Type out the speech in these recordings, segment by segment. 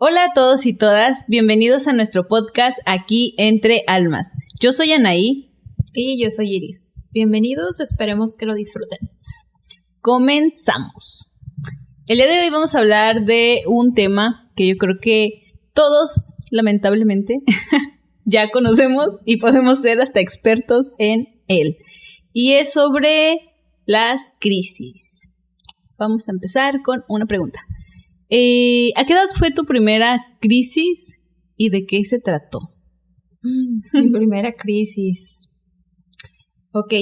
Hola a todos y todas, bienvenidos a nuestro podcast Aquí Entre Almas. Yo soy Anaí. Y yo soy Iris. Bienvenidos, esperemos que lo disfruten. Comenzamos. El día de hoy vamos a hablar de un tema que yo creo que todos, lamentablemente, ya conocemos y podemos ser hasta expertos en él. Y es sobre las crisis. Vamos a empezar con una pregunta. ¿A qué edad fue tu primera crisis y de qué se trató? Mi primera crisis. Ok.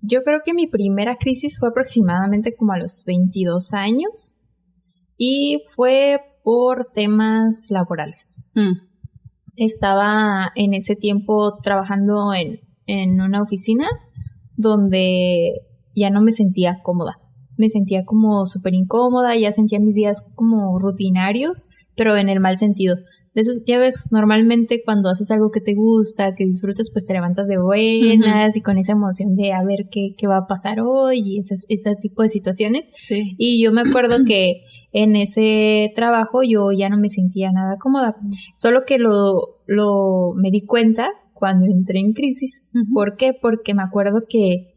Yo creo que mi primera crisis fue aproximadamente como a los 22 años y fue por temas laborales. Estaba en ese tiempo trabajando en una oficina donde ya no me sentía cómoda. Me sentía como súper incómoda, ya sentía mis días como rutinarios, pero en el mal sentido. De eso, ya ves, normalmente cuando haces algo que te gusta, que disfrutas, pues te levantas de buenas y con esa emoción de a ver qué va a pasar hoy y ese tipo de situaciones. Sí. Y yo me acuerdo que en ese trabajo yo ya no me sentía nada cómoda, solo que me di cuenta cuando entré en crisis. ¿Por qué? Porque me acuerdo que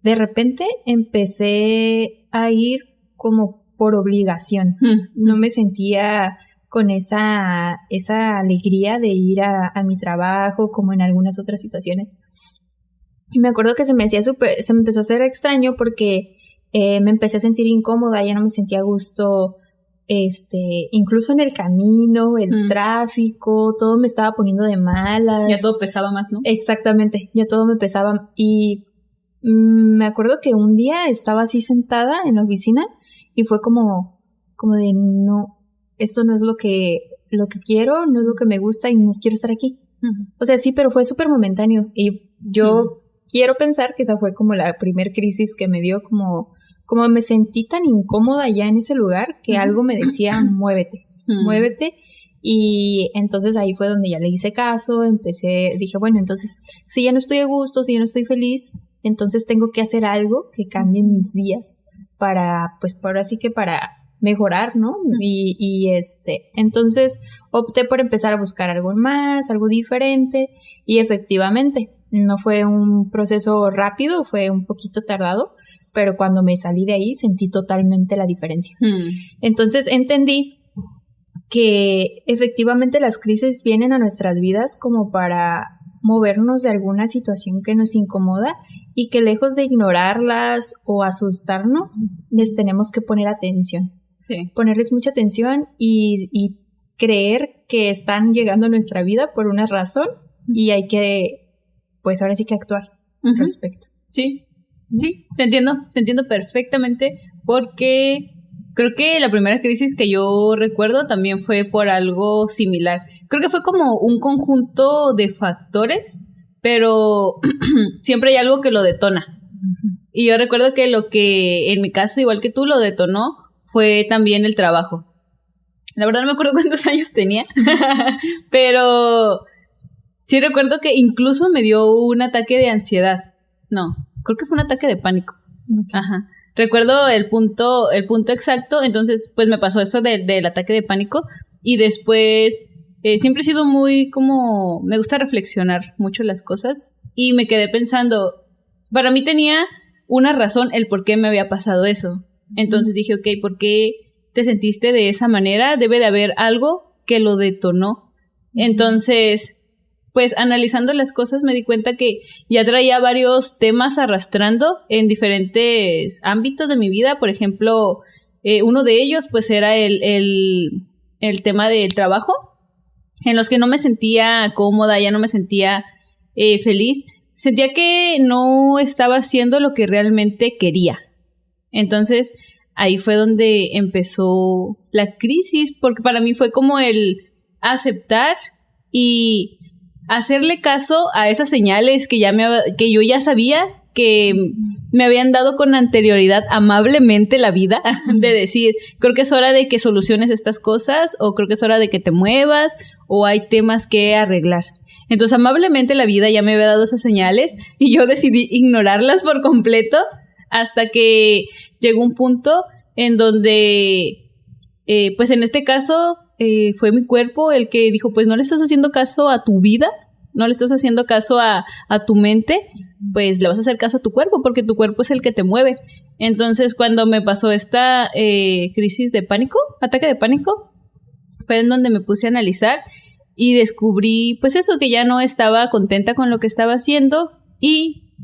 de repente empecé a ir como por obligación. No me sentía con esa alegría de ir a mi trabajo como en algunas otras situaciones. Y me acuerdo que se me empezó a hacer extraño porque me empecé a sentir incómoda, ya no me sentía a gusto, incluso en el camino, el tráfico, todo me estaba poniendo de malas. Ya todo pesaba más, ¿no? Exactamente, ya todo me pesaba. Y me acuerdo que un día estaba así sentada en la oficina y fue como de no, esto no es lo que quiero, no es lo que me gusta y no quiero estar aquí. O sea, sí, pero fue súper momentáneo y yo quiero pensar que esa fue como la primer crisis que me dio, como me sentí tan incómoda ya en ese lugar que algo me decía, muévete. Y entonces ahí fue donde ya le hice caso, dije, bueno, entonces si ya no estoy a gusto, si ya no estoy feliz, entonces tengo que hacer algo que cambie mis días para mejorar, ¿no? Entonces opté por empezar a buscar algo más, algo diferente, y efectivamente no fue un proceso rápido, fue un poquito tardado, pero cuando me salí de ahí sentí totalmente la diferencia. Entonces entendí que efectivamente las crisis vienen a nuestras vidas como para movernos de alguna situación que nos incomoda y que lejos de ignorarlas o asustarnos, les tenemos que poner atención. Sí. Ponerles mucha atención y creer que están llegando a nuestra vida por una razón y hay que, pues ahora sí que actuar al respecto. Sí, te entiendo perfectamente porque creo que la primera crisis que yo recuerdo también fue por algo similar. Creo que fue como un conjunto de factores, pero siempre hay algo que lo detona. Y yo recuerdo que lo que en mi caso, igual que tú, lo detonó fue también el trabajo. La verdad no me acuerdo cuántos años tenía, pero sí recuerdo que incluso me dio un ataque de ansiedad. No, creo que fue un ataque de pánico. Okay. Ajá. Recuerdo el punto exacto, entonces pues me pasó eso del ataque de pánico y después siempre he sido muy me gusta reflexionar mucho las cosas y me quedé pensando, para mí tenía una razón el por qué me había pasado eso. Entonces dije, ok, ¿por qué te sentiste de esa manera? Debe de haber algo que lo detonó. Entonces, pues analizando las cosas me di cuenta que ya traía varios temas arrastrando en diferentes ámbitos de mi vida. Por ejemplo, uno de ellos pues era el tema del trabajo, en los que no me sentía cómoda, ya no me sentía feliz. Sentía que no estaba haciendo lo que realmente quería. Entonces, ahí fue donde empezó la crisis, porque para mí fue como el aceptar y hacerle caso a esas señales que yo ya sabía que me habían dado con anterioridad amablemente la vida, de decir, creo que es hora de que soluciones estas cosas, o creo que es hora de que te muevas, o hay temas que arreglar. Entonces, amablemente la vida ya me había dado esas señales y yo decidí ignorarlas por completo hasta que llegó un punto en donde pues en este caso fue mi cuerpo el que dijo, pues no le estás haciendo caso a tu vida, no le estás haciendo caso a tu mente, pues le vas a hacer caso a tu cuerpo, porque tu cuerpo es el que te mueve. Entonces, cuando me pasó esta crisis de pánico, ataque de pánico, fue en donde me puse a analizar y descubrí, pues eso, que ya no estaba contenta con lo que estaba haciendo, y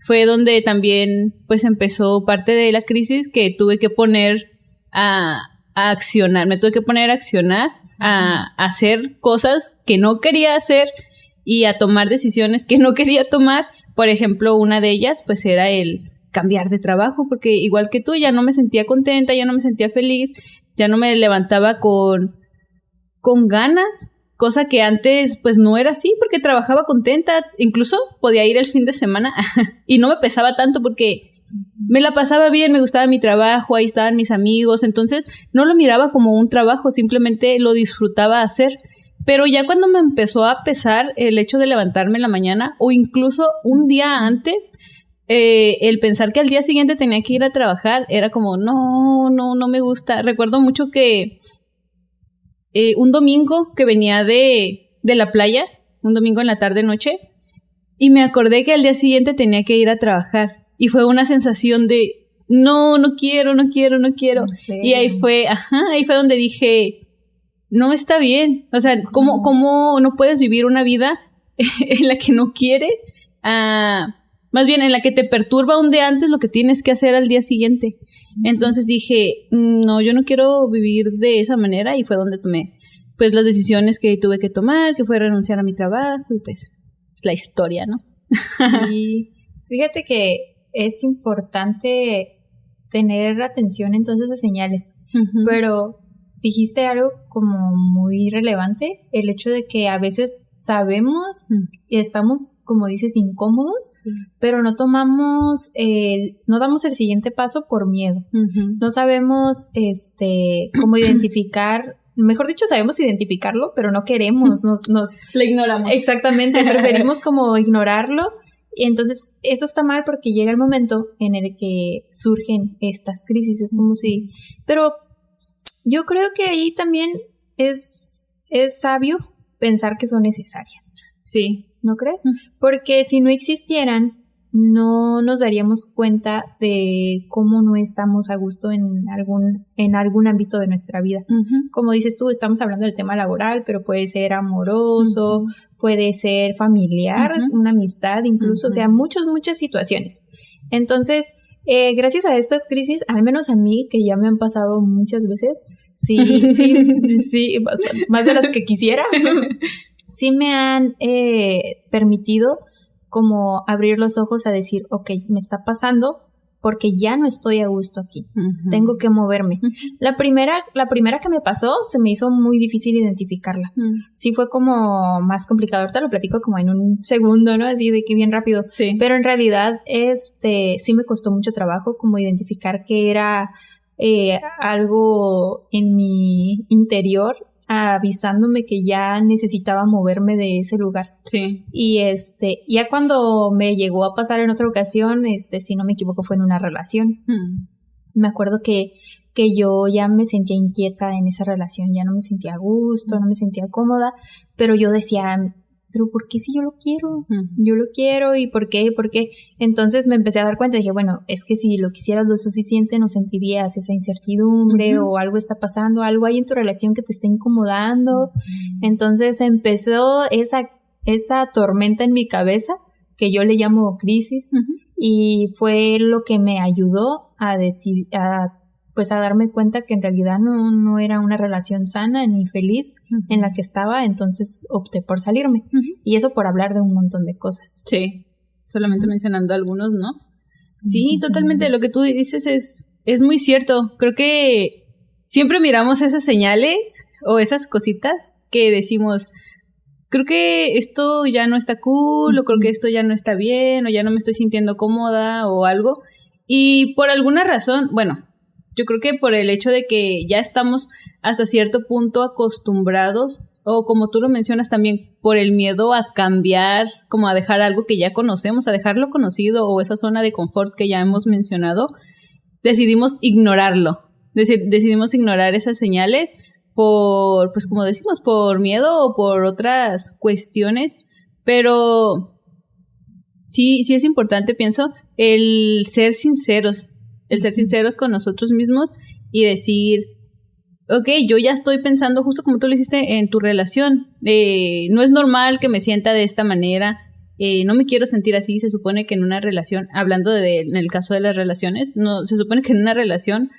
fue donde también, pues empezó parte de la crisis que tuve que poner a accionar, me tuve que poner a accionar, a hacer cosas que no quería hacer y a tomar decisiones que no quería tomar. Por ejemplo, una de ellas pues era el cambiar de trabajo, porque igual que tú, ya no me sentía contenta, ya no me sentía feliz, ya no me levantaba con ganas, cosa que antes pues no era así, porque trabajaba contenta, incluso podía ir el fin de semana y no me pesaba tanto porque me la pasaba bien, me gustaba mi trabajo, ahí estaban mis amigos, entonces no lo miraba como un trabajo, simplemente lo disfrutaba hacer. Pero ya cuando me empezó a pesar el hecho de levantarme en la mañana, o incluso un día antes, el pensar que al día siguiente tenía que ir a trabajar, era como, no me gusta. Recuerdo mucho que un domingo que venía de la playa, un domingo en la tarde-noche, y me acordé que al día siguiente tenía que ir a trabajar. Y fue una sensación de, no quiero. Sí. Y ahí fue donde dije, no está bien. O sea, ¿cómo no puedes vivir una vida en la que no quieres? Más bien, en la que te perturba un día antes lo que tienes que hacer al día siguiente. Entonces dije, no, yo no quiero vivir de esa manera, y fue donde tomé pues las decisiones que tuve que tomar, que fue renunciar a mi trabajo, y pues la historia, ¿no? Sí, fíjate que es importante tener atención en todas esas señales, pero dijiste algo como muy relevante, el hecho de que a veces sabemos y estamos, como dices, incómodos, pero no damos el siguiente paso por miedo. No sabemos cómo identificar, mejor dicho, sabemos identificarlo, pero no queremos, lo ignoramos. Exactamente, preferimos como ignorarlo. Y entonces eso está mal, porque llega el momento en el que surgen estas crisis. Es como si... Pero yo creo que ahí también es sabio pensar que son necesarias. Sí. ¿No crees? Porque si no existieran, no nos daríamos cuenta de cómo no estamos a gusto en algún ámbito de nuestra vida. Como dices tú, estamos hablando del tema laboral, pero puede ser amoroso, puede ser familiar, una amistad incluso, o sea, muchas situaciones. Entonces, gracias a estas crisis, al menos a mí, que ya me han pasado muchas veces, sí, más de las que quisiera, sí me han permitido como abrir los ojos a decir, ok, me está pasando porque ya no estoy a gusto aquí, tengo que moverme. La primera que me pasó, se me hizo muy difícil identificarla. Sí fue como más complicado, ahorita lo platico como en un segundo, ¿no? Así de que bien rápido. Sí. Pero en realidad, sí me costó mucho trabajo como identificar que era algo en mi interior avisándome que ya necesitaba moverme de ese lugar. Sí. Y ya cuando me llegó a pasar en otra ocasión, si no me equivoco, fue en una relación. Me acuerdo que yo ya me sentía inquieta en esa relación, ya no me sentía a gusto, no me sentía cómoda, pero yo decía, pero ¿por qué si yo lo quiero? Yo lo quiero, ¿y por qué? Entonces me empecé a dar cuenta, dije, bueno, es que si lo quisieras lo suficiente no sentirías esa incertidumbre, o algo está pasando, algo hay en tu relación que te está incomodando. Entonces empezó esa tormenta en mi cabeza, que yo le llamo crisis, y fue lo que me ayudó a darme cuenta que en realidad no era una relación sana ni feliz en la que estaba, entonces opté por salirme. Y eso por hablar de un montón de cosas. Sí, solamente mencionando algunos, ¿no? Sí, totalmente, lo que tú dices es muy cierto. Creo que siempre miramos esas señales o esas cositas que decimos, creo que esto ya no está cool, o creo que esto ya no está bien, o ya no me estoy sintiendo cómoda o algo. Y por alguna razón, bueno, yo creo que por el hecho de que ya estamos hasta cierto punto acostumbrados, o como tú lo mencionas también, por el miedo a cambiar, como a dejar algo que ya conocemos, a dejar lo conocido o esa zona de confort que ya hemos mencionado, decidimos ignorarlo. decidimos ignorar esas señales por, pues como decimos, por miedo o por otras cuestiones, pero sí es importante, pienso, el ser sinceros con nosotros mismos y decir, ok, yo ya estoy pensando justo como tú lo hiciste en tu relación, no es normal que me sienta de esta manera, no me quiero sentir así. Se supone que en una relación, hablando en el caso de las relaciones, no, se supone que en una relación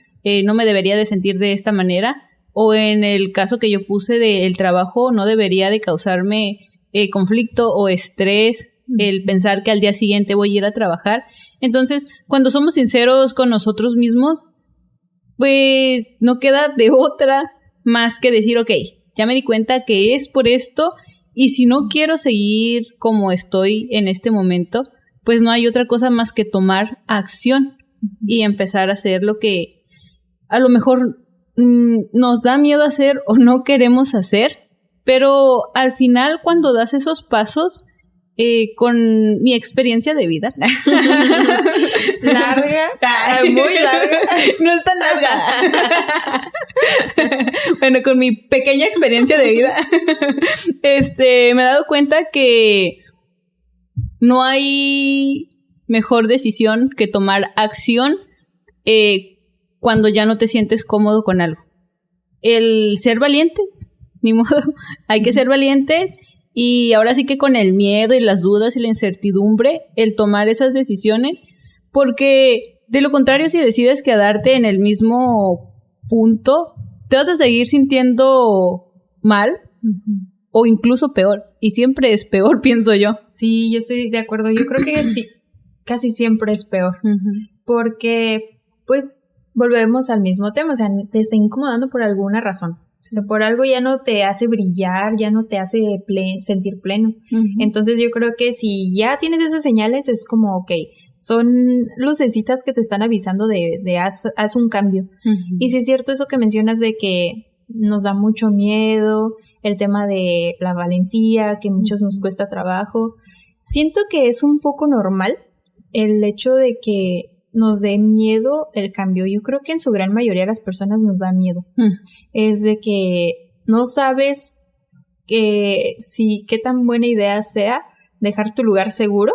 no me debería de sentir de esta manera, o en el caso que yo puse del trabajo, no debería de causarme conflicto o estrés el pensar que al día siguiente voy a ir a trabajar. Entonces, cuando somos sinceros con nosotros mismos, pues no queda de otra más que decir, ok, ya me di cuenta que es por esto, y si no quiero seguir como estoy en este momento, pues no hay otra cosa más que tomar acción y empezar a hacer lo que a lo mejor nos da miedo hacer o no queremos hacer, pero al final cuando das esos pasos, con mi experiencia de vida larga, muy larga, no es tan larga, bueno, con mi pequeña experiencia de vida me he dado cuenta que no hay mejor decisión que tomar acción cuando ya no te sientes cómodo con algo. El ser valientes, ni modo, hay que ser valientes. Y ahora sí que con el miedo y las dudas y la incertidumbre, el tomar esas decisiones, porque de lo contrario, si decides quedarte en el mismo punto, te vas a seguir sintiendo mal o incluso peor. Y siempre es peor, pienso yo. Sí, yo estoy de acuerdo. Yo creo que sí, casi siempre es peor. Porque, pues, volvemos al mismo tema. O sea, te está incomodando por alguna razón. O sea, por algo ya no te hace brillar, ya no te hace sentir pleno. Entonces yo creo que si ya tienes esas señales, es como, ok, son lucecitas que te están avisando de haz un cambio. Y sí es cierto eso que mencionas de que nos da mucho miedo, el tema de la valentía, que a muchos nos cuesta trabajo. Siento que es un poco normal el hecho de que nos dé miedo el cambio. Yo creo que en su gran mayoría de las personas nos da miedo. Es de que no sabes qué tan buena idea sea dejar tu lugar seguro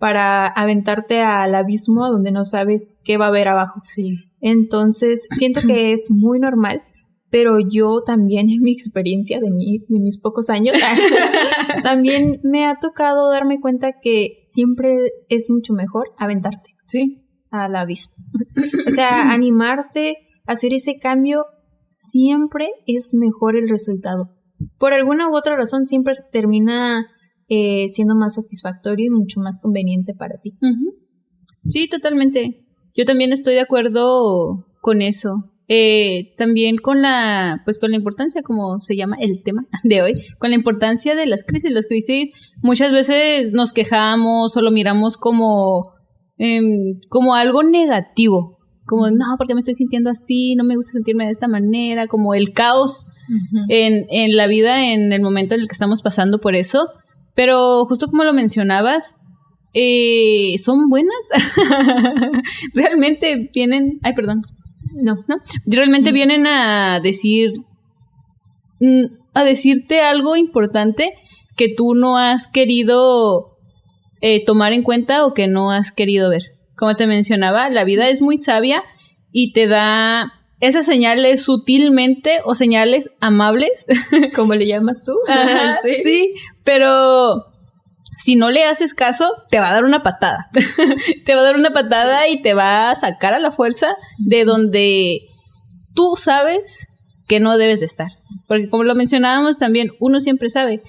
para aventarte al abismo donde no sabes qué va a haber abajo. Sí. Entonces, siento que es muy normal, pero yo también en mi experiencia de mis pocos años, también me ha tocado darme cuenta que siempre es mucho mejor aventarte. Sí. Al abismo. O sea, animarte a hacer ese cambio, siempre es mejor el resultado. Por alguna u otra razón, siempre termina siendo más satisfactorio y mucho más conveniente para ti. Sí, totalmente. Yo también estoy de acuerdo con eso. También con la importancia, como se llama el tema de hoy, con la importancia de las crisis. Las crisis muchas veces nos quejamos o lo miramos como algo negativo, como no, porque me estoy sintiendo así, no me gusta sentirme de esta manera, como el caos en la vida en el momento en el que estamos pasando por eso. Pero justo como lo mencionabas, son buenas. Realmente vienen, ¿no? Realmente vienen a decirte algo importante que tú no has querido tomar en cuenta o que no has querido ver. Como te mencionaba, la vida es muy sabia y te da esas señales sutilmente o señales amables. ¿Cómo le llamas tú? Ajá, sí, pero si no le haces caso, te va a dar una patada. Te va a dar una patada y te va a sacar a la fuerza de donde tú sabes que no debes de estar. Porque como lo mencionábamos también, uno siempre sabe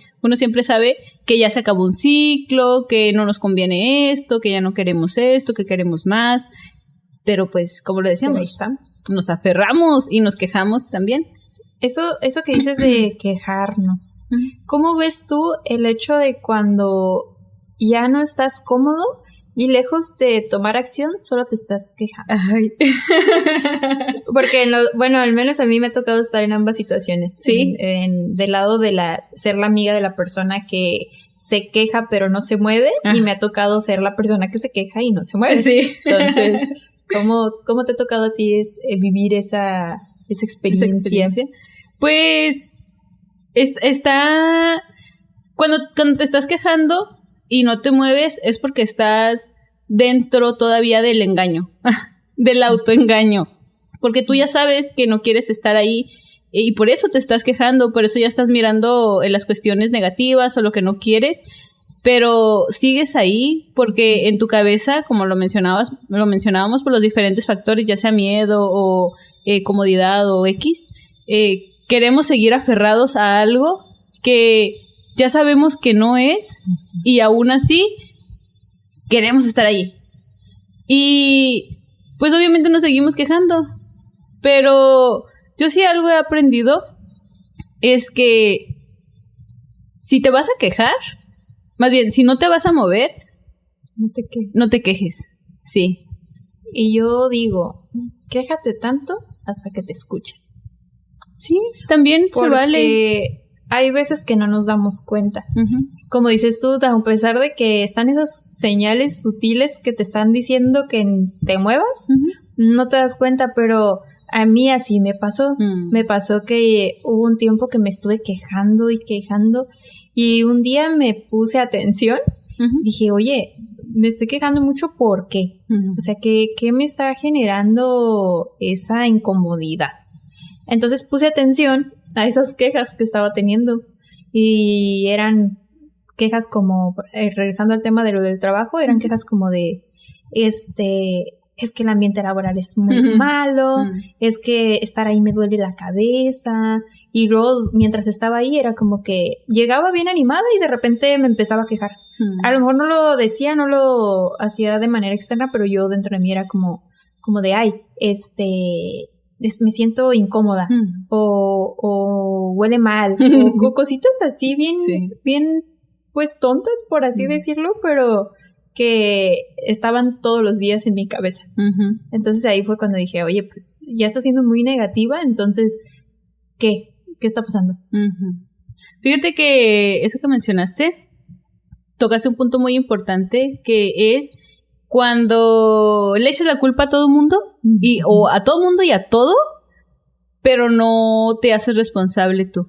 que ya se acabó un ciclo, que no nos conviene esto, que ya no queremos esto, que queremos más. Pero pues, como lo decíamos, nos aferramos y nos quejamos también. Eso que dices de quejarnos, ¿cómo ves tú el hecho de cuando ya no estás cómodo y lejos de tomar acción, solo te estás quejando? Ay. Porque, al menos a mí me ha tocado estar en ambas situaciones. Sí. Del lado de ser la amiga de la persona que se queja pero no se mueve, y me ha tocado ser la persona que se queja y no se mueve. Sí. Entonces, ¿Cómo te ha tocado a ti vivir esa experiencia? Pues está... Cuando te estás quejando y no te mueves es porque estás dentro todavía del engaño, del autoengaño. Porque tú ya sabes que no quieres estar ahí y por eso te estás quejando, por eso ya estás mirando las cuestiones negativas o lo que no quieres, pero sigues ahí porque en tu cabeza, como lo mencionábamos por los diferentes factores, ya sea miedo o comodidad o X, queremos seguir aferrados a algo que ya sabemos que no es y aún así queremos estar ahí. Y pues obviamente nos seguimos quejando, pero yo sí algo he aprendido es que si te vas a quejar, más bien, si no te vas a mover, no te quejes, sí. Y yo digo, quéjate tanto hasta que te escuches. Sí, también se vale. Porque hay veces que no nos damos cuenta. Uh-huh. Como dices tú, a pesar de que están esas señales sutiles que te están diciendo que te muevas, uh-huh, no te das cuenta, pero a mí así me pasó. Me pasó que hubo un tiempo que me estuve quejando y un día me puse atención. Uh-huh. Dije, oye, me estoy quejando mucho, ¿por qué? Uh-huh. O sea, ¿qué me está generando esa incomodidad? Entonces puse atención a esas quejas que estaba teniendo y eran quejas como, regresando al tema de lo del trabajo, eran quejas como de, es que el ambiente laboral es muy malo, es que estar ahí me duele la cabeza, y luego mientras estaba ahí era como que llegaba bien animada y de repente me empezaba a quejar. A lo mejor no lo decía, no lo hacía de manera externa, pero yo dentro de mí era como de, ay, me siento incómoda, o huele mal, o cositas así bien, sí, bien, pues tontas, por así decirlo, pero que estaban todos los días en mi cabeza. Uh-huh. Entonces ahí fue cuando dije, oye, pues ya está siendo muy negativa, entonces, ¿qué está pasando? Uh-huh. Fíjate que eso que mencionaste, tocaste un punto muy importante, que es cuando le echas la culpa a todo mundo, o a todo mundo y a todo, pero no te haces responsable tú.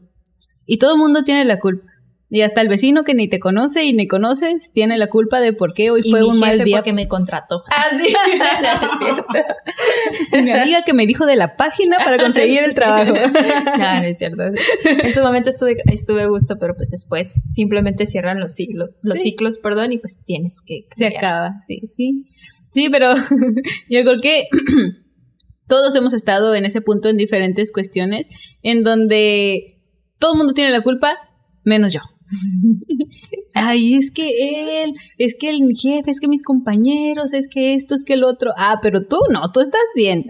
Y todo el mundo tiene la culpa. Y hasta el vecino que ni te conoce y ni conoces tiene la culpa de por qué hoy fue un mal día. Porque me contrató. Ah, sí. Es cierto. Y mi amiga que me dijo de la página para conseguir el trabajo. No es cierto. En su momento estuve a gusto, pero pues después simplemente cierran los ciclos, y pues tienes que cambiar. Se acaba. Sí, pero yo creo que todos hemos estado en ese punto en diferentes cuestiones en donde todo el mundo tiene la culpa, menos yo. Sí. Ay, es que él, es que el jefe, es que mis compañeros, es que esto, es que el otro. Ah, pero tú no, tú estás bien.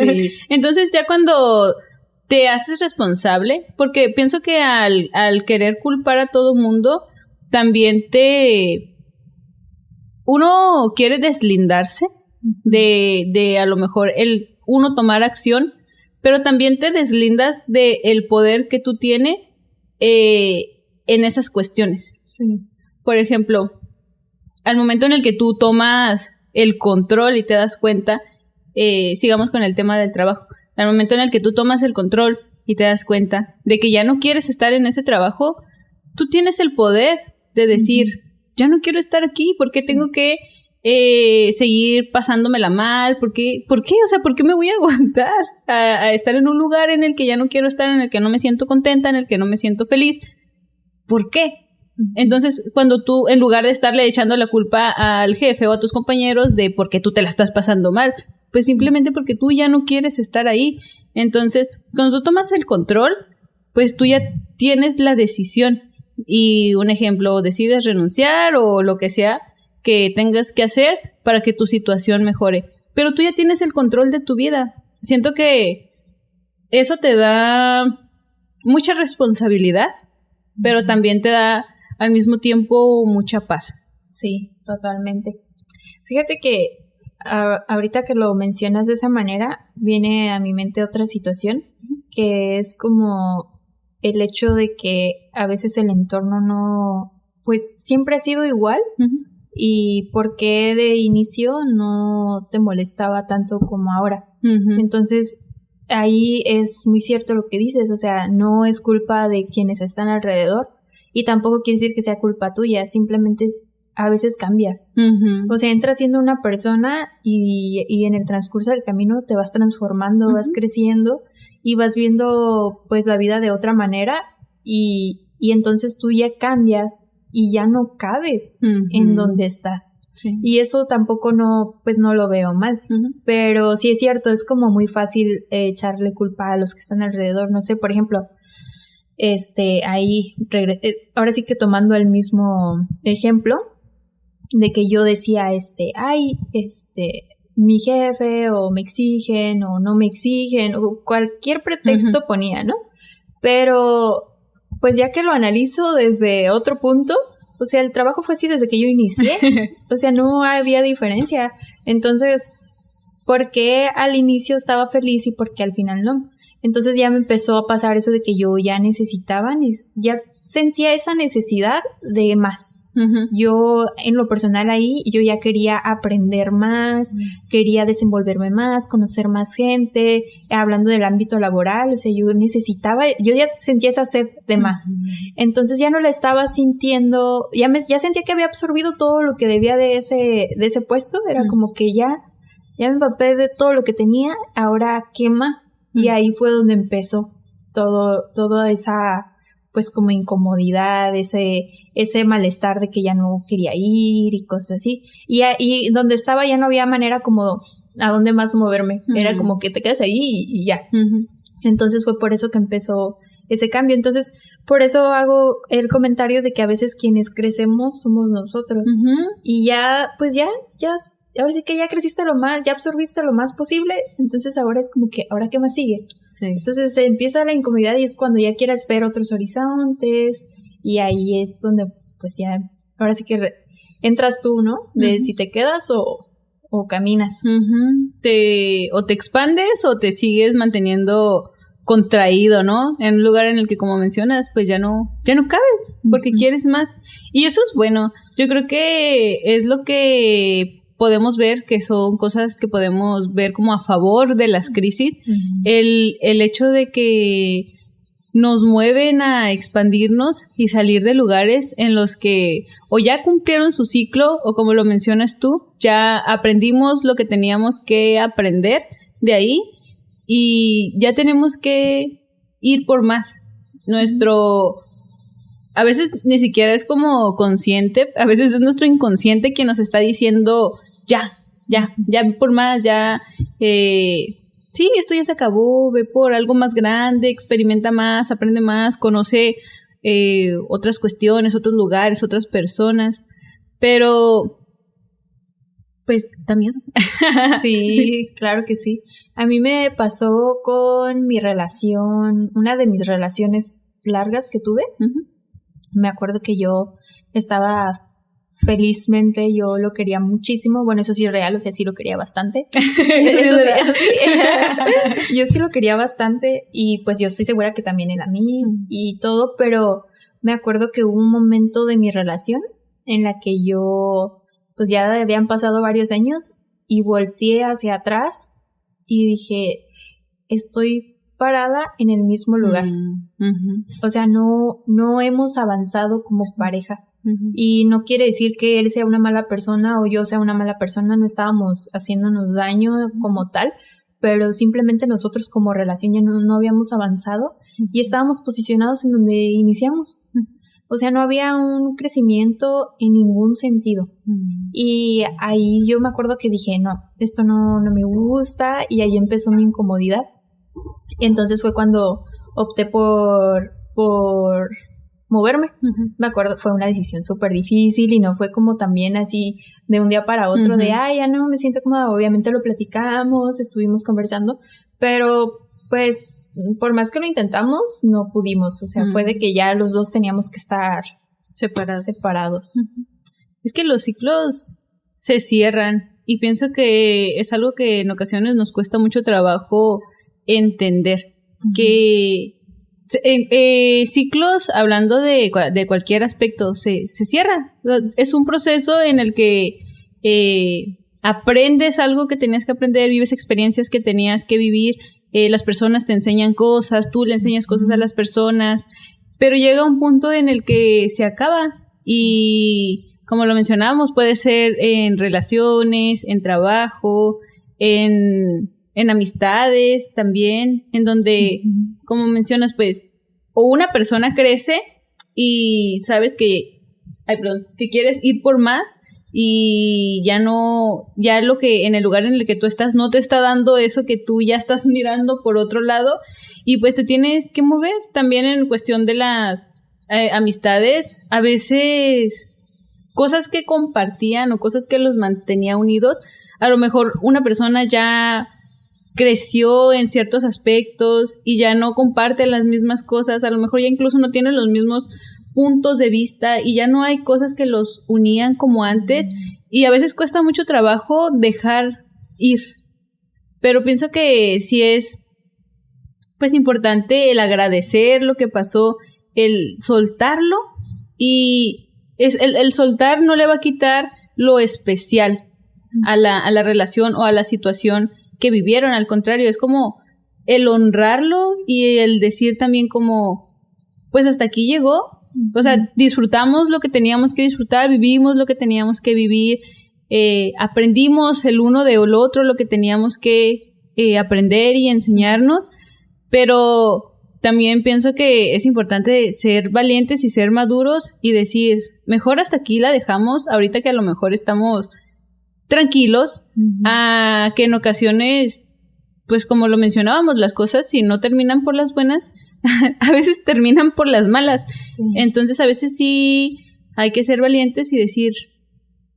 Sí. Entonces ya cuando te haces responsable, porque pienso que al querer culpar a todo mundo, también uno quiere deslindarse de a lo mejor uno tomar acción, pero también te deslindas del poder que tú tienes en esas cuestiones. Sí. Por ejemplo, al momento en el que tú tomas el control y te das cuenta, sigamos con el tema del trabajo, al momento en el que tú tomas el control y te das cuenta de que ya no quieres estar en ese trabajo, tú tienes el poder de decir, ya no quiero estar aquí, ¿por qué tengo que seguir pasándomela mal? ¿Por qué? O sea, ¿por qué me voy a aguantar a estar en un lugar en el que ya no quiero estar, en el que no me siento contenta, en el que no me siento feliz? ¿Por qué? Entonces, cuando tú, en lugar de estarle echando la culpa al jefe o a tus compañeros de por qué tú te la estás pasando mal, pues simplemente porque tú ya no quieres estar ahí. Entonces, cuando tú tomas el control, pues tú ya tienes la decisión. Y un ejemplo, decides renunciar o lo que sea que tengas que hacer para que tu situación mejore. Pero tú ya tienes el control de tu vida. Siento que eso te da mucha responsabilidad, pero también te da al mismo tiempo mucha paz. Sí, totalmente. Fíjate que ahorita que lo mencionas de esa manera, viene a mi mente otra situación, que es como el hecho de que a veces el entorno no, pues siempre ha sido igual, y por qué de inicio no te molestaba tanto como ahora. Entonces, ahí es muy cierto lo que dices, o sea, no es culpa de quienes están alrededor y tampoco quiere decir que sea culpa tuya, simplemente a veces cambias. O sea, entras siendo una persona y en el transcurso del camino te vas transformando, vas creciendo y vas viendo pues la vida de otra manera y entonces tú ya cambias y ya no cabes en donde estás. Sí. Y eso tampoco no lo veo mal. Pero sí es cierto, es como muy fácil echarle culpa a los que están alrededor. No sé, por ejemplo, ahí, ahora sí que tomando el mismo ejemplo, de que yo decía, mi jefe, o me exigen, o no me exigen, o cualquier pretexto ponía, ¿no? Pero, pues ya que lo analizo desde otro punto, o sea, el trabajo fue así desde que yo inicié, o sea, no había diferencia. Entonces, ¿por qué al inicio estaba feliz y por qué al final no? Entonces ya me empezó a pasar eso de que yo ya necesitaba, ya sentía esa necesidad de más. Yo, en lo personal ahí, yo ya quería aprender más, quería desenvolverme más, conocer más gente, hablando del ámbito laboral, o sea, yo ya sentía esa sed de más. Entonces ya no la estaba sintiendo, ya sentía que había absorbido todo lo que debía de ese puesto, era como que ya me empapé de todo lo que tenía, ahora, ¿qué más? Y ahí fue donde empezó toda esa pues como incomodidad, ese malestar de que ya no quería ir y cosas así. Y donde estaba ya no había manera como a dónde más moverme. Era como que te quedas ahí y ya. Entonces fue por eso que empezó ese cambio. Entonces, por eso hago el comentario de que a veces quienes crecemos somos nosotros. Y ya, pues ya, ahora sí que ya creciste ya absorbiste lo más posible, entonces ahora es como que, ¿ahora qué más sigue? Sí. Entonces empieza la incomodidad y es cuando ya quieras ver otros horizontes y ahí es donde pues ya, ahora sí que entras tú, ¿no? De si te quedas o caminas. O te expandes o te sigues manteniendo contraído, ¿no? En un lugar en el que, como mencionas, pues ya no cabes porque quieres más. Y eso es bueno. Yo creo que es lo que podemos ver, que son cosas que podemos ver como a favor de las crisis, el hecho de que nos mueven a expandirnos y salir de lugares en los que o ya cumplieron su ciclo o, como lo mencionas tú, ya aprendimos lo que teníamos que aprender de ahí y ya tenemos que ir por más. A veces ni siquiera es como consciente, a veces es nuestro inconsciente quien nos está diciendo ya por más, sí, esto ya se acabó, ve por algo más grande, experimenta más, aprende más, conoce otras cuestiones, otros lugares, otras personas, pero pues da miedo. Sí, claro que sí. A mí me pasó con mi relación, una de mis relaciones largas que tuve. Me acuerdo que yo estaba felizmente, yo lo quería muchísimo. Bueno, eso sí es real, o sea, sí lo quería bastante. Eso sí. Yo sí lo quería bastante y pues yo estoy segura que también él a mí y todo, pero me acuerdo que hubo un momento de mi relación en la que yo, pues ya habían pasado varios años y volteé hacia atrás y dije, estoy parada en el mismo lugar. O sea, no hemos avanzado como pareja. Y no quiere decir que él sea una mala persona o yo sea una mala persona, no estábamos haciéndonos daño como tal, pero simplemente nosotros como relación ya no habíamos avanzado y estábamos posicionados en donde iniciamos. O sea, no había un crecimiento en ningún sentido. Y ahí yo me acuerdo que dije, no, esto no me gusta, y ahí empezó mi incomodidad. Y entonces fue cuando opté por moverme. Me acuerdo, fue una decisión súper difícil y no fue como también así de un día para otro de, ya no me siento cómoda. Obviamente lo platicamos, estuvimos conversando, pero pues por más que lo intentamos, no pudimos. O sea, fue de que ya los dos teníamos que estar separados. Es que los ciclos se cierran y pienso que es algo que en ocasiones nos cuesta mucho trabajo entender, que Ciclos, hablando de cualquier aspecto, se cierra. Es un proceso en el que aprendes algo que tenías que aprender, vives experiencias que tenías que vivir, las personas te enseñan cosas, tú le enseñas cosas a las personas, pero llega un punto en el que se acaba y, como lo mencionábamos, puede ser en relaciones, en trabajo, en amistades también, en donde, como mencionas, pues, o una persona crece y sabes que quieres ir por más y ya lo que en el lugar en el que tú estás no te está dando eso que tú ya estás mirando por otro lado y pues te tienes que mover. También en cuestión de las amistades, a veces cosas que compartían o cosas que los mantenía unidos, a lo mejor una persona ya creció en ciertos aspectos y ya no comparte las mismas cosas, a lo mejor ya incluso no tiene los mismos puntos de vista y ya no hay cosas que los unían como antes y a veces cuesta mucho trabajo dejar ir, pero pienso que sí es pues importante el agradecer lo que pasó, el soltarlo y el soltar no le va a quitar lo especial a la relación o a la situación que vivieron, al contrario, es como el honrarlo y el decir también como, pues hasta aquí llegó, o sea, disfrutamos lo que teníamos que disfrutar, vivimos lo que teníamos que vivir, aprendimos el uno del otro lo que teníamos que aprender y enseñarnos, pero también pienso que es importante ser valientes y ser maduros y decir, mejor hasta aquí la dejamos, ahorita que a lo mejor estamos tranquilos, a que en ocasiones, pues como lo mencionábamos, las cosas si no terminan por las buenas, a veces terminan por las malas. Sí. Entonces a veces sí hay que ser valientes y decir,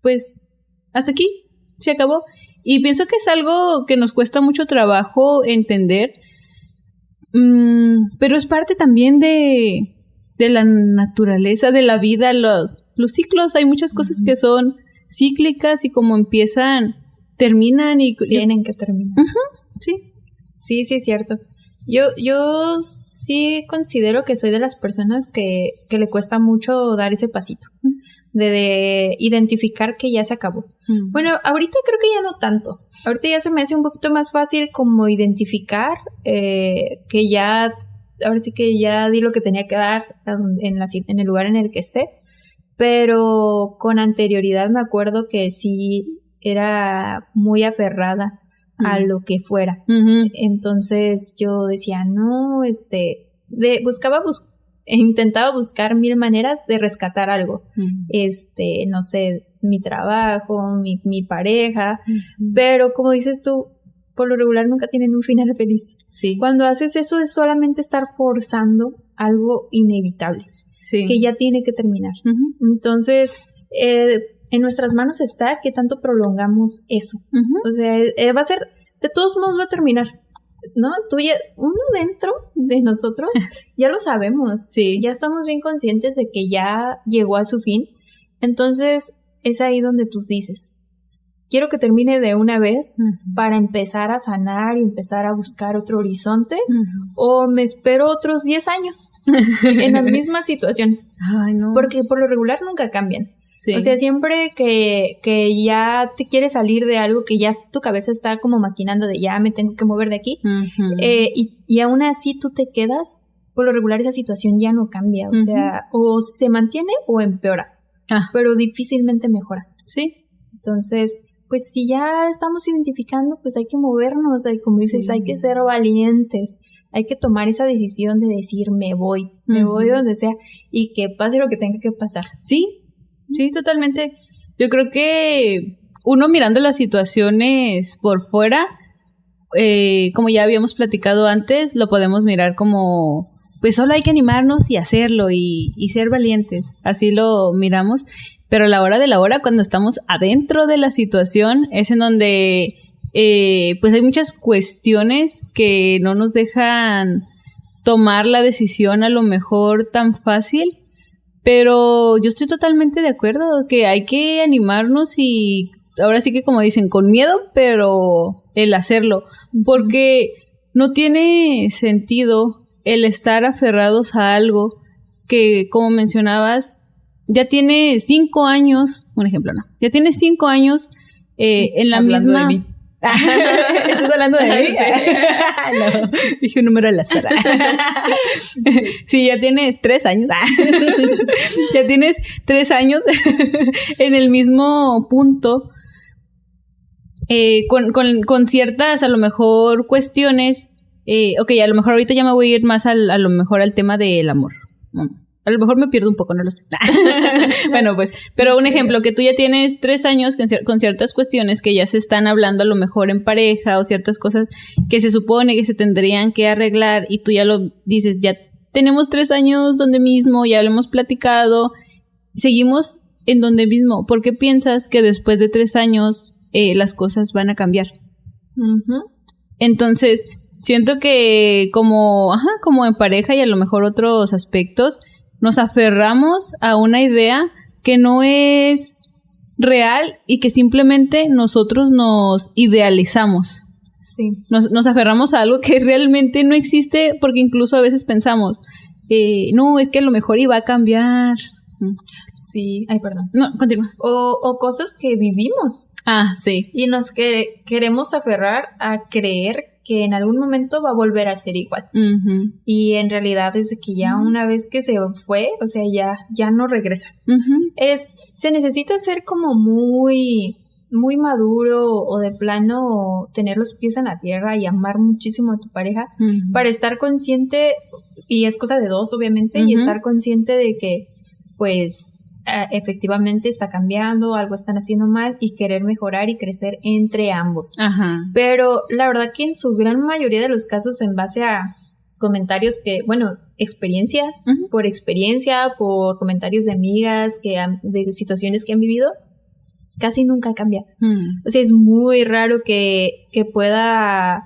pues hasta aquí, se acabó. Y pienso que es algo que nos cuesta mucho trabajo entender, pero es parte también de la naturaleza, de la vida, los ciclos. Hay muchas cosas que son cíclicas y como empiezan, terminan y tienen que terminar. Sí, es cierto. Yo sí considero que soy de las personas que le cuesta mucho dar ese pasito de identificar que ya se acabó. Bueno, ahorita creo que ya no tanto. Ahorita ya se me hace un poquito más fácil como identificar que ya, ahora sí que ya di lo que tenía que dar en el lugar en el que esté. Pero con anterioridad me acuerdo que sí era muy aferrada a lo que fuera. Entonces yo decía, no, intentaba buscar 1000 maneras de rescatar algo. No sé, mi trabajo, mi pareja, pero como dices tú, por lo regular nunca tienen un final feliz. Sí. Cuando haces eso es solamente estar forzando algo inevitable. Sí. Que ya tiene que terminar. Entonces, en nuestras manos está que tanto prolongamos eso. O sea, va a ser, de todos modos va a terminar, ¿no? Uno dentro de nosotros ya lo sabemos. Sí. Ya estamos bien conscientes de que ya llegó a su fin. Entonces, es ahí donde tú dices, quiero que termine de una vez para empezar a sanar y empezar a buscar otro horizonte, o me espero otros 10 años en la misma situación. Ay, no. Porque por lo regular nunca cambian. Sí. O sea, siempre que ya te quieres salir de algo que ya tu cabeza está como maquinando de ya me tengo que mover de aquí, y aún así tú te quedas, por lo regular esa situación ya no cambia. O sea, o se mantiene o empeora, pero difícilmente mejora. Sí. Entonces, pues si ya estamos identificando, pues hay que movernos, como dices, hay que ser valientes, hay que tomar esa decisión de decir, me voy donde sea y que pase lo que tenga que pasar. Sí, totalmente. Yo creo que uno mirando las situaciones por fuera, como ya habíamos platicado antes, lo podemos mirar como, pues solo hay que animarnos y hacerlo y ser valientes, así lo miramos. Pero a la hora de la hora, cuando estamos adentro de la situación, es en donde pues hay muchas cuestiones que no nos dejan tomar la decisión a lo mejor tan fácil. Pero yo estoy totalmente de acuerdo que hay que animarnos y ahora sí que como dicen, con miedo, pero el hacerlo. Porque no tiene sentido el estar aferrados a algo que, como mencionabas, ya tiene 5 años, un ejemplo, ¿no? Ya tiene 5 años en la Hablando misma... de mí. ¿Estás hablando de mí? No, dije un número al azar. Sí, ya tienes 3 años. Ya tienes 3 años en el mismo punto. Con ciertas, a lo mejor, cuestiones. Ok, a lo mejor ahorita ya me voy a ir más a lo mejor al tema del amor. A lo mejor me pierdo un poco, no lo sé. Bueno, pues, pero un ejemplo, que tú ya tienes 3 años con ciertas cuestiones que ya se están hablando a lo mejor en pareja o ciertas cosas que se supone que se tendrían que arreglar y tú ya lo dices, ya tenemos 3 años donde mismo, ya lo hemos platicado, seguimos en donde mismo. ¿Por qué piensas que después de 3 años las cosas van a cambiar? Uh-huh. Entonces, siento que como en pareja y a lo mejor otros aspectos, nos aferramos a una idea que no es real y que simplemente nosotros nos idealizamos. Sí. Nos aferramos a algo que realmente no existe porque incluso a veces pensamos, no, es que a lo mejor iba a cambiar. Sí, ay, perdón. No, continúa. O cosas que vivimos. Ah, sí. Y nos queremos aferrar a creer que en algún momento va a volver a ser igual. Uh-huh. Y en realidad es que ya una vez que se fue, o sea, ya no regresa. Uh-huh. Se necesita ser como muy, muy maduro o de plano tener los pies en la tierra y amar muchísimo a tu pareja Uh-huh. para estar consciente, y es cosa de dos obviamente, Uh-huh. y estar consciente de que pues efectivamente está cambiando, algo están haciendo mal y querer mejorar y crecer entre ambos. Ajá. Pero la verdad que en su gran mayoría de los casos, en base a comentarios que, bueno, experiencia, Uh-huh. por comentarios de amigas, de situaciones que han vivido, casi nunca cambia. Uh-huh. O sea, es muy raro que pueda,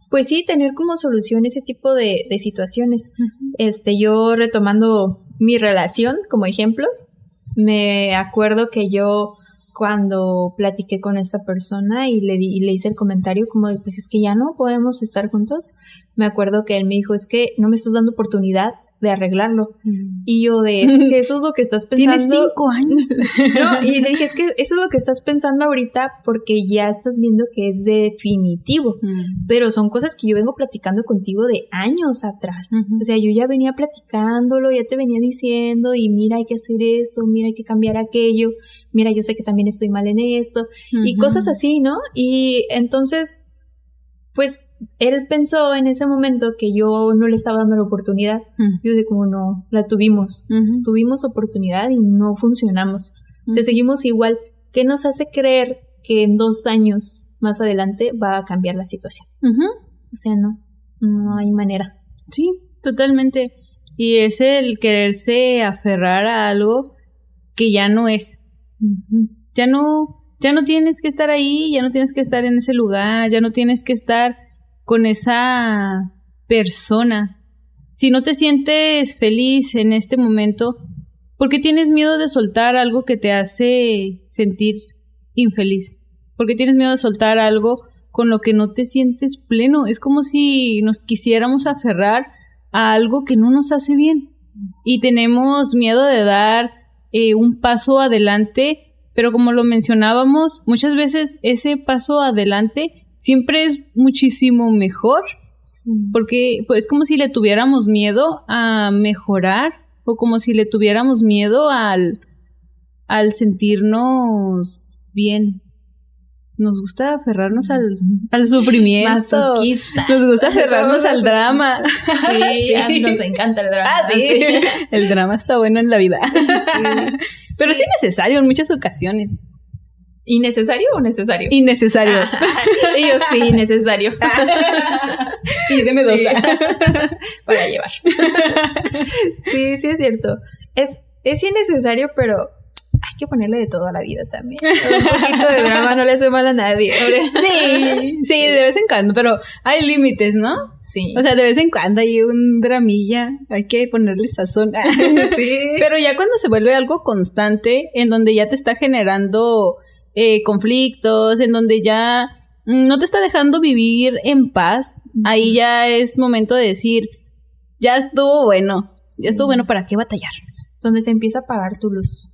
pues sí, tener como solución ese tipo de situaciones. Uh-huh. Yo retomando mi relación como ejemplo, me acuerdo que yo cuando platiqué con esta persona y le hice el comentario como de, pues es que ya no podemos estar juntos, me acuerdo que él me dijo, es que no me estás dando oportunidad de arreglarlo. Y yo es que eso es lo que estás pensando. Tienes 5 años. No, y le dije, es que eso es lo que estás pensando ahorita porque ya estás viendo que es definitivo. Pero son cosas que yo vengo platicando contigo de años atrás. Uh-huh. O sea, yo ya venía platicándolo, ya te venía diciendo, y mira, hay que hacer esto, mira, hay que cambiar aquello, mira, yo sé que también estoy mal en esto, uh-huh. Y cosas así, ¿no? Y entonces, pues, él pensó en ese momento que yo no le estaba dando la oportunidad. Uh-huh. Yo de como no, la tuvimos. Uh-huh. Tuvimos oportunidad y no funcionamos. Uh-huh. O sea, seguimos igual. ¿Qué nos hace creer que en 2 años más adelante va a cambiar la situación? Uh-huh. O sea, no hay manera. Sí, totalmente. Y es el quererse aferrar a algo que ya no es. Uh-huh. Ya no tienes que estar ahí, ya no tienes que estar en ese lugar, ya no tienes que estar con esa persona. Si no te sientes feliz en este momento, ¿por qué tienes miedo de soltar algo que te hace sentir infeliz? ¿Por qué tienes miedo de soltar algo con lo que no te sientes pleno? Es como si nos quisiéramos aferrar a algo que no nos hace bien. Y tenemos miedo de dar un paso adelante. Pero como lo mencionábamos, muchas veces ese paso adelante siempre es muchísimo mejor. Sí. Porque pues, es como si le tuviéramos miedo a mejorar o como si le tuviéramos miedo al sentirnos bien. Nos gusta aferrarnos al sufrimiento. Masoquistas. Nos gusta aferrarnos al drama. Sí, sí, nos encanta el drama. Ah, sí. Sí. El drama está bueno en la vida. Sí. Pero sí es necesario en muchas ocasiones. ¿Innecesario o necesario? Innecesario. Yo sí, necesario. Sí, deme 2. Para llevar. Sí, es cierto. Es innecesario, pero hay que ponerle de todo a la vida también. Un poquito de drama no le hace mal a nadie. Sí, de vez en cuando, pero hay límites, ¿no? Sí. O sea, de vez en cuando hay un dramilla, hay que ponerle sazón. Sí. Pero ya cuando se vuelve algo constante, en donde ya te está generando conflictos, en donde ya no te está dejando vivir en paz, ahí ya es momento de decir, ya estuvo bueno. Ya estuvo bueno, ¿para qué batallar? Donde se empieza a apagar tu luz.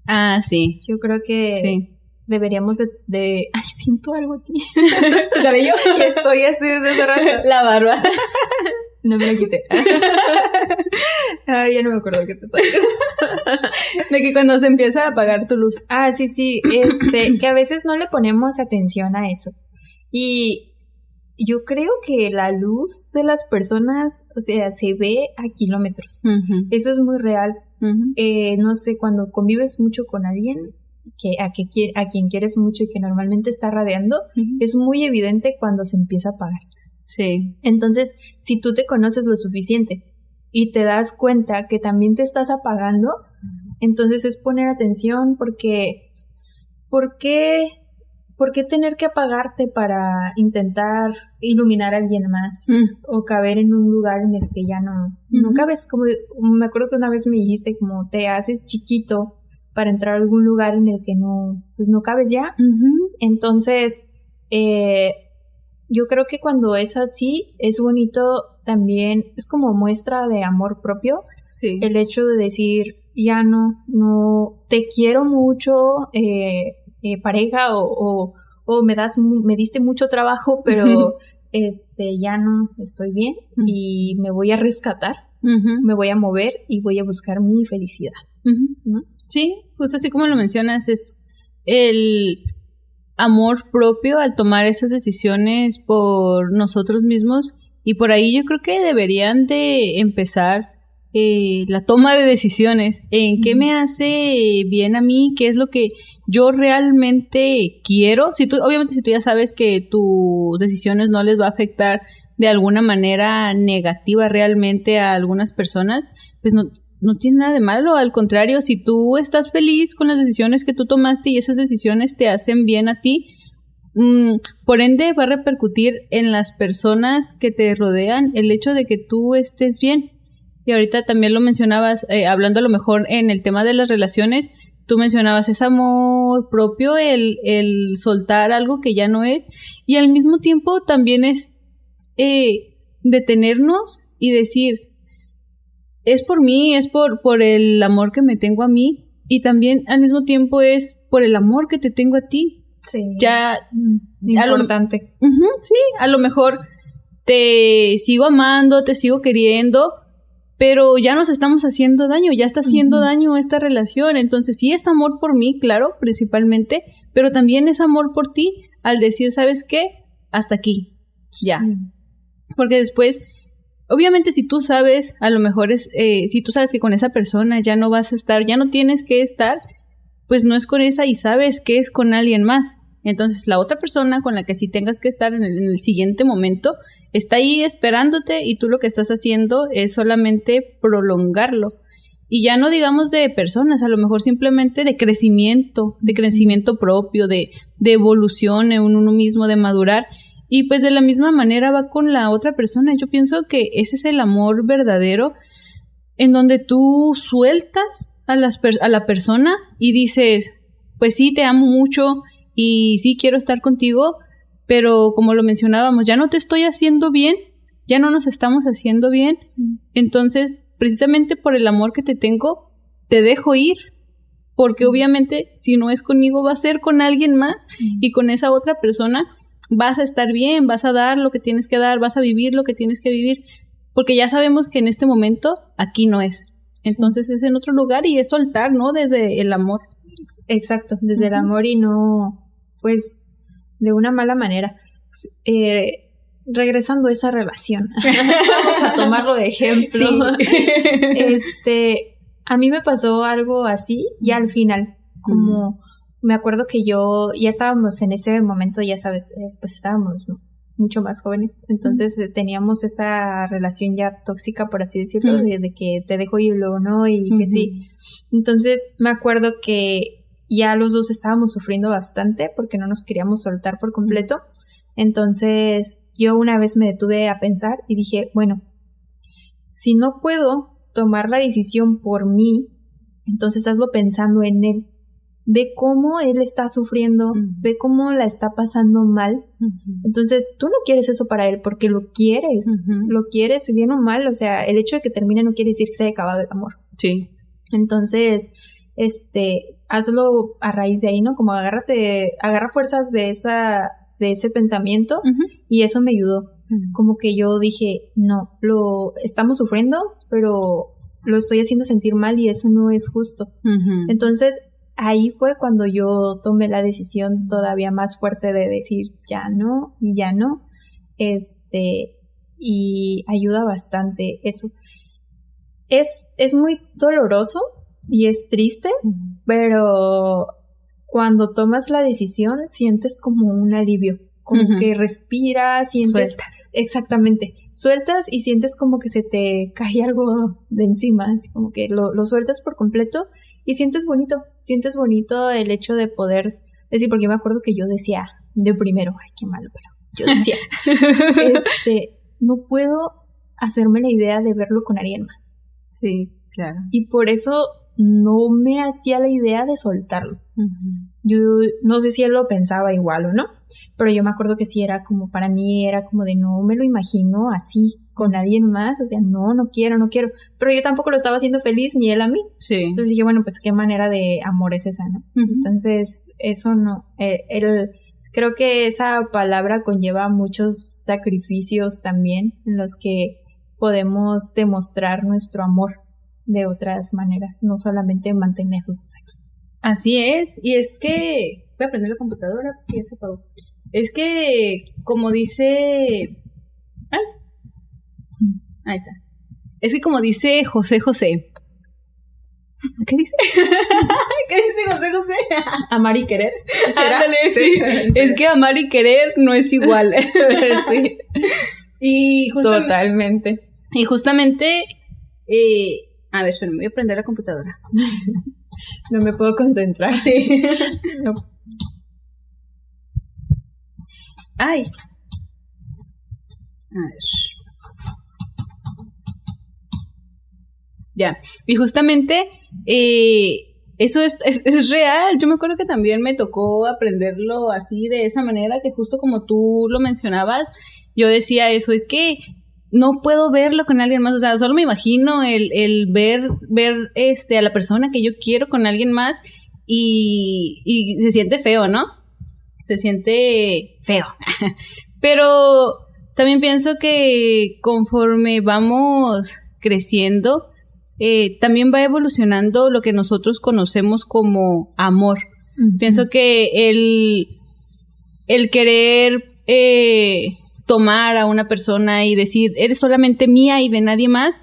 Ah, sí. Yo creo que Sí. deberíamos de... Ay, siento algo aquí. ¿Tu cabello? Y estoy así desde hace rato. La barba. No me la quité. Ay, ya no me acuerdo de qué te estaba diciendo. De que cuando se empieza a apagar tu luz. Ah, sí, que a veces no le ponemos atención a eso. Y yo creo que la luz de las personas, o sea, se ve a kilómetros. Uh-huh. Eso es muy real. Uh-huh. No sé, cuando convives mucho con alguien a quien quieres mucho y que normalmente está radiando, Uh-huh. es muy evidente cuando se empieza a apagar. Sí. Entonces, si tú te conoces lo suficiente y te das cuenta que también te estás apagando, entonces es poner atención porque ¿por qué tener que apagarte para intentar iluminar a alguien más o caber en un lugar en el que ya no cabes? Como me acuerdo que una vez me dijiste como te haces chiquito para entrar a algún lugar en el que no cabes ya. Uh-huh. Entonces, yo creo que cuando es así, es bonito también, es como muestra de amor propio. Sí. El hecho de decir, ya no, te quiero mucho, pareja, o me diste mucho trabajo, pero ya no estoy bien y me voy a rescatar, me voy a mover y voy a buscar mi felicidad. ¿No? Sí, justo así como lo mencionas, es el amor propio al tomar esas decisiones por nosotros mismos, y por ahí yo creo que deberían de empezar la toma de decisiones, en qué me hace bien a mí, qué es lo que yo realmente quiero. Obviamente si tú ya sabes que tus decisiones no les va a afectar de alguna manera negativa realmente a algunas personas, pues no tiene nada de malo. Al contrario, si tú estás feliz con las decisiones que tú tomaste y esas decisiones te hacen bien a ti, por ende va a repercutir en las personas que te rodean el hecho de que tú estés bien. Y ahorita también lo mencionabas, hablando a lo mejor en el tema de las relaciones, tú mencionabas ese amor propio, el soltar algo que ya no es, y al mismo tiempo también es detenernos y decir, es por mí, es por el amor que me tengo a mí, y también al mismo tiempo es por el amor que te tengo a ti. Sí. Ya importante. Sí, a lo mejor te sigo amando, te sigo queriendo, pero ya nos estamos haciendo daño, ya está haciendo daño esta relación. Entonces sí es amor por mí, claro, principalmente, pero también es amor por ti al decir, ¿sabes qué? Hasta aquí, ya. Porque después, obviamente si tú sabes, a lo mejor si tú sabes que con esa persona ya no vas a estar, ya no tienes que estar, pues no es con esa y sabes que es con alguien más. Entonces la otra persona con la que sí tengas que estar en el siguiente momento está ahí esperándote, y tú lo que estás haciendo es solamente prolongarlo. Y ya no digamos de personas, a lo mejor simplemente de crecimiento propio, de evolución en uno mismo, de madurar. Y pues de la misma manera va con la otra persona. Yo pienso que ese es el amor verdadero, en donde tú sueltas a la persona y dices, pues sí, te amo mucho y sí quiero estar contigo, pero como lo mencionábamos, ya no te estoy haciendo bien, ya no nos estamos haciendo bien. Entonces, precisamente por el amor que te tengo, te dejo ir, porque obviamente si no es conmigo va a ser con alguien más, y con esa otra persona vas a estar bien, vas a dar lo que tienes que dar, vas a vivir lo que tienes que vivir, porque ya sabemos que en este momento aquí no es. Entonces es en otro lugar, y es soltar, ¿no? Desde el amor. Exacto, desde el amor, y no, pues, de una mala manera. Regresando a esa relación, vamos a tomarlo de ejemplo. Sí. A mí me pasó algo así, ya al final, como me acuerdo que ya estábamos en ese momento, ya sabes, pues estábamos mucho más jóvenes, entonces teníamos esa relación ya tóxica, por así decirlo, de que te dejo ir luego no, y que sí. Entonces me acuerdo que ya los dos estábamos sufriendo bastante porque no nos queríamos soltar por completo. Entonces yo una vez me detuve a pensar y dije, bueno, si no puedo tomar la decisión por mí, entonces hazlo pensando en él. ve cómo él está sufriendo, ve cómo la está pasando mal. Entonces, tú no quieres eso para él porque lo quieres, bien o mal. O sea, el hecho de que termine no quiere decir que se haya acabado el amor. Sí. Entonces, hazlo a raíz de ahí, ¿no? Como agarra fuerzas de ese pensamiento, y eso me ayudó. Como que yo dije, no, lo estamos sufriendo, pero lo estoy haciendo sentir mal y eso no es justo. Entonces, ahí fue cuando yo tomé la decisión todavía más fuerte de decir ya no y ya no. Y ayuda bastante eso. Es muy doloroso y es triste, pero cuando tomas la decisión sientes como un alivio, como que respiras, sientes... Sueltas. Exactamente. Sueltas y sientes como que se te cae algo de encima, así como que lo sueltas por completo y sientes bonito el hecho de poder decir, porque yo me acuerdo que yo decía de primero, ay, qué malo, pero yo decía, no puedo hacerme la idea de verlo con alguien más. Sí, claro. Y por eso no me hacía la idea de soltarlo. Yo no sé si él lo pensaba igual o no, pero yo me acuerdo que sí era como, para mí era como de no me lo imagino así, con alguien más, o sea, no quiero, pero yo tampoco lo estaba haciendo feliz, ni él a mí. Sí. Entonces dije, bueno, pues qué manera de amor es esa, ¿no? Entonces, eso no, creo que esa palabra conlleva muchos sacrificios también, en los que podemos demostrar nuestro amor de otras maneras, no solamente mantenerlos aquí. Así es, y es que voy a prender la computadora porque ya se apagó. Es que, como dice... ahí está. Es que como dice José José. ¿Qué dice? ¿Qué dice José José? Amar y querer. ¿Será? Ándale, sí. Es que amar y querer no es igual. Sí. Y totalmente. Y justamente... a ver, espérame, voy a prender la computadora. No me puedo concentrar. Sí. No. Ay. A ver. Ya. Y justamente eso es real. Yo me acuerdo que también me tocó aprenderlo así, de esa manera, que justo como tú lo mencionabas, yo decía eso, es que no puedo verlo con alguien más, o sea, solo me imagino el ver a la persona que yo quiero con alguien más y se siente feo, ¿no? Se siente feo. Pero también pienso que conforme vamos creciendo, también va evolucionando lo que nosotros conocemos como amor. Pienso que el querer tomar a una persona y decir, eres solamente mía y de nadie más,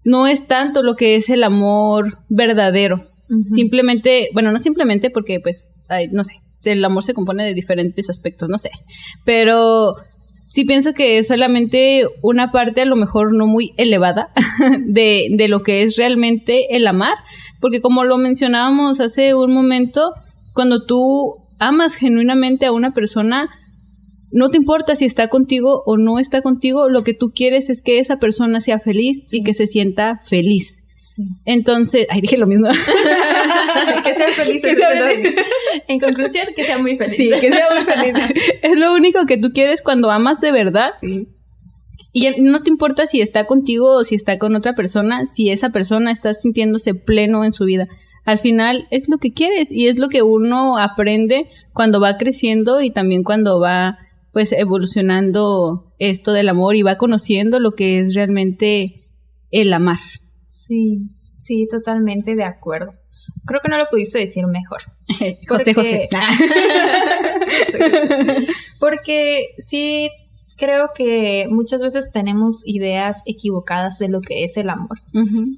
no es tanto lo que es el amor verdadero. Simplemente, bueno, no simplemente porque, pues, no sé, el amor se compone de diferentes aspectos, no sé, pero sí pienso que es solamente una parte a lo mejor no muy elevada de lo que es realmente el amar, porque como lo mencionábamos hace un momento, cuando tú amas genuinamente a una persona, no te importa si está contigo o no está contigo, lo que tú quieres es que esa persona sea feliz y que se sienta feliz. Sí. Entonces, dije lo mismo. Que sean felices. Que sea feliz. En conclusión, que sea muy feliz. Sí, que sea muy feliz. Es lo único que tú quieres cuando amas de verdad. Sí. Y no te importa si está contigo o si está con otra persona, si esa persona está sintiéndose pleno en su vida. Al final es lo que quieres y es lo que uno aprende cuando va creciendo y también cuando va pues evolucionando esto del amor y va conociendo lo que es realmente el amar. Sí, totalmente de acuerdo. Creo que no lo pudiste decir mejor. José. Porque sí creo que muchas veces tenemos ideas equivocadas de lo que es el amor.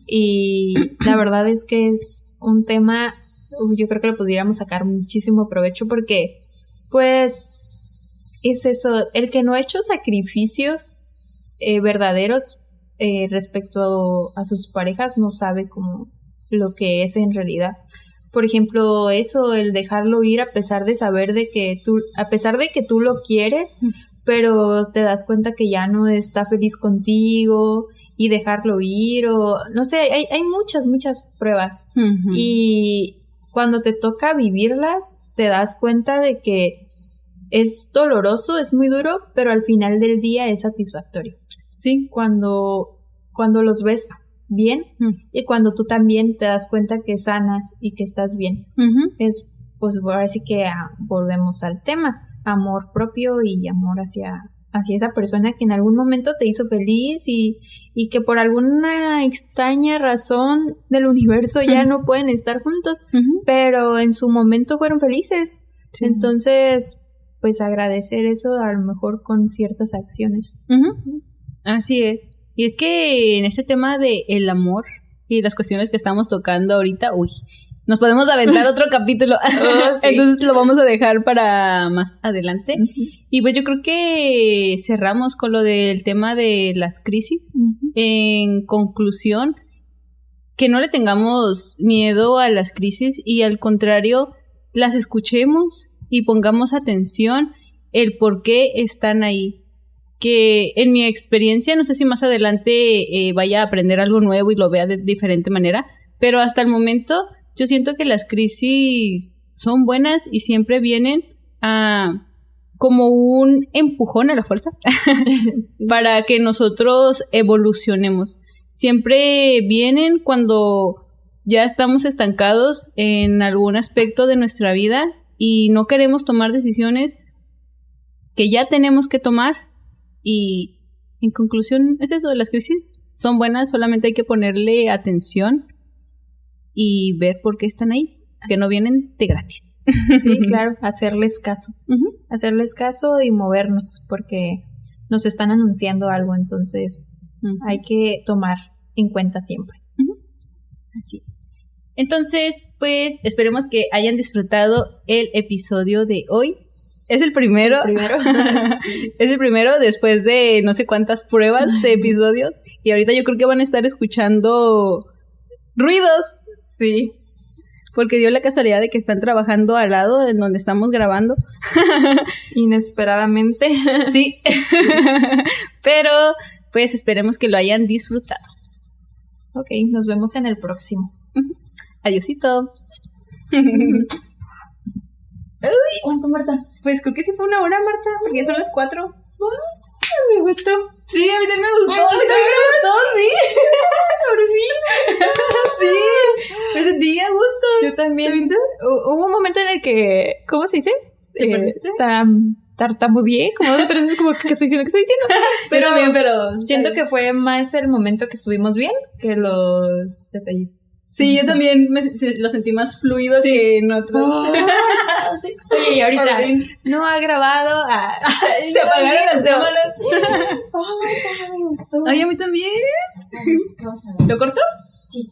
Y la verdad es que es un tema, yo creo que le pudiéramos sacar muchísimo provecho porque, pues, es eso, el que no ha hecho sacrificios verdaderos respecto a sus parejas no sabe como lo que es en realidad. Por ejemplo, eso, el dejarlo ir a pesar de saber a pesar de que tú lo quieres, pero te das cuenta que ya no está feliz contigo y dejarlo ir o no sé, hay muchas pruebas. Ujú. Y cuando te toca vivirlas, te das cuenta de que es doloroso, es muy duro, pero al final del día es satisfactorio. Sí. Cuando los ves bien y cuando tú también te das cuenta que sanas y que estás bien. Ujú. Es, pues ahora sí que volvemos al tema, amor propio y amor hacia esa persona que en algún momento te hizo feliz y que por alguna extraña razón del universo ya no pueden estar juntos, Ujú. pero en su momento fueron felices. Sí. Entonces, pues agradecer eso a lo mejor con ciertas acciones. Ujú. Así es. Y es que en este tema de el amor y las cuestiones que estamos tocando ahorita, nos podemos aventar otro capítulo. Oh, sí. Entonces lo vamos a dejar para más adelante. Uh-huh. Y pues yo creo que cerramos con lo del tema de las crisis. Uh-huh. En conclusión, que no le tengamos miedo a las crisis y al contrario, las escuchemos y pongamos atención el por qué están ahí. Que en mi experiencia, no sé si más adelante vaya a aprender algo nuevo y lo vea de diferente manera, pero hasta el momento yo siento que las crisis son buenas y siempre vienen como un empujón a la fuerza Sí. para que nosotros evolucionemos. Siempre vienen cuando ya estamos estancados en algún aspecto de nuestra vida y no queremos tomar decisiones que ya tenemos que tomar. Y en conclusión, es eso de las crisis. Son buenas, solamente hay que ponerle atención y ver por qué están ahí, que no vienen de gratis. Sí, claro, hacerles caso. Uh-huh. Hacerles caso y movernos porque nos están anunciando algo, entonces hay que tomar en cuenta siempre. Así es. Entonces, pues esperemos que hayan disfrutado el episodio de hoy. Es el primero. Es el primero después de no sé cuántas pruebas de episodios. Y ahorita yo creo que van a estar escuchando ruidos. Sí. Porque dio la casualidad de que están trabajando al lado en donde estamos grabando. Inesperadamente. Sí. Pero pues esperemos que lo hayan disfrutado. Ok, nos vemos en el próximo. Adiósito. ¿Cuánto, Marta? Pues creo que sí fue 1 hora, Marta, porque ya son las 4. Me gustó. Sí, a mí también me gustó. ¿A mí también me gustó? Sí. Por fin. Sí. Me sentí a gusto. Yo también. Hubo un momento en el que, ¿cómo se dice? ¿Te perdiste? Tartamudeé, como otras veces como que estoy diciendo, Pero bien, pero siento que fue más el momento que estuvimos bien que los detallitos. Sí, yo también lo sentí más fluido que en otros. Sí. Oye, y ahorita no ha grabado. Se apagaron las cámaras. Me gustó. Ay, a mí también. Vamos a ver. ¿Lo cortó? Sí.